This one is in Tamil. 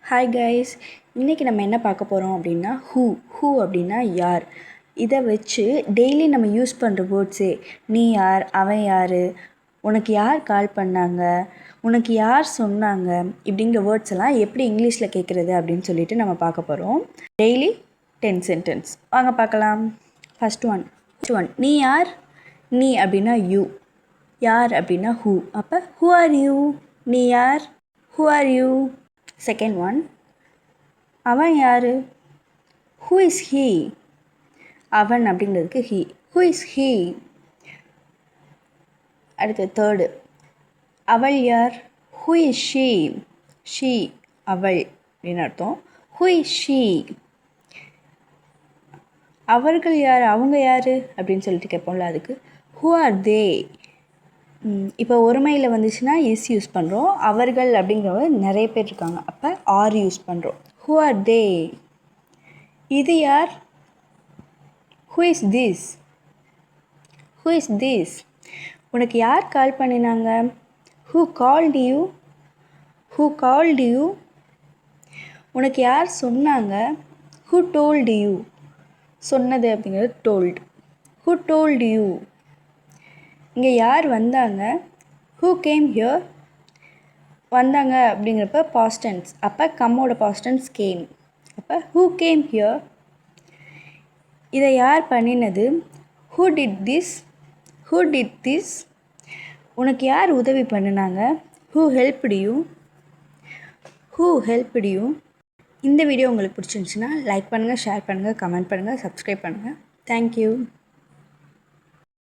ஹாய் கைஸ், இன்றைக்கி நம்ம என்ன பார்க்க போகிறோம் அப்படின்னா ஹூ அப்படின்னா யார். இதை வச்சு டெய்லி நம்ம யூஸ் பண்ணுற வேர்ட்ஸே நீ யார், அவன் யார், உனக்கு யார் கால் பண்ணாங்க, உனக்கு யார் சொன்னாங்க, இப்படிங்கிற வேர்ட்ஸ் எல்லாம் எப்படி இங்கிலீஷில் கேட்குறது அப்படின்னு சொல்லிட்டு நம்ம பார்க்க போகிறோம். டெய்லி 10 சென்டென்ஸ் வாங்க பார்க்கலாம். ஃபஸ்ட் ஒன் நீ யார். நீ அப்படின்னா யூ, யார் அப்படின்னா ஹூ. அப்போ ஹூ ஆர் யூ, நீ யார், who are you. Second one, அவன் யார். Who is he. அவன் அப்படிங்கிறதுக்கு ஹீ, ஹூ இஸ் ஹீ. அடுத்து தேர்டு, அவள் யார். Who is she. ஷீ அவள் அப்படின்னு அர்த்தம். Who is she. அவர்கள் யார், அவங்க யார் அப்படின்னு சொல்லிட்டு கேட்போம்ல, அதுக்கு ஹூ ஆர் தே. இப்போ ஒருமையில் வந்துச்சுன்னா இஸ் யூஸ் பண்ணுறோம். அவர்கள் அப்படிங்கிறவங்க நிறைய பேர் இருக்காங்க, அப்போ ஆர் யூஸ் பண்ணுறோம். ஹூ ஆர் தே. இது யார். Who is this. Who is this. உனக்கு யார் கால் பண்ணினாங்க. Who called you. Who called you. உனக்கு யார் சொன்னாங்க. Who told you. சொன்னது அப்படிங்கிறது டோல்டு. Who told you. இங்கே யார் வந்தாங்க. Who came here. வந்தாங்க அப்படிங்கிறப்ப பாஸ்ட் டென்ஸ், அப்போ கம்மோட பாஸ்ட் டென்ஸ் கேம். அப்போ ஹூ கேம் ஹியர். இதை யார் பண்ணினது. Who did this. Who did this. உனக்கு யார் உதவி பண்ணினாங்க. Who helped you. Who helped you. இந்த வீடியோ உங்களுக்கு பிடிச்சிருந்துச்சுன்னா லைக் பண்ணுங்கள், ஷேர் பண்ணுங்கள், கமெண்ட் பண்ணுங்கள், சப்ஸ்கிரைப் பண்ணுங்கள். தேங்க்யூ.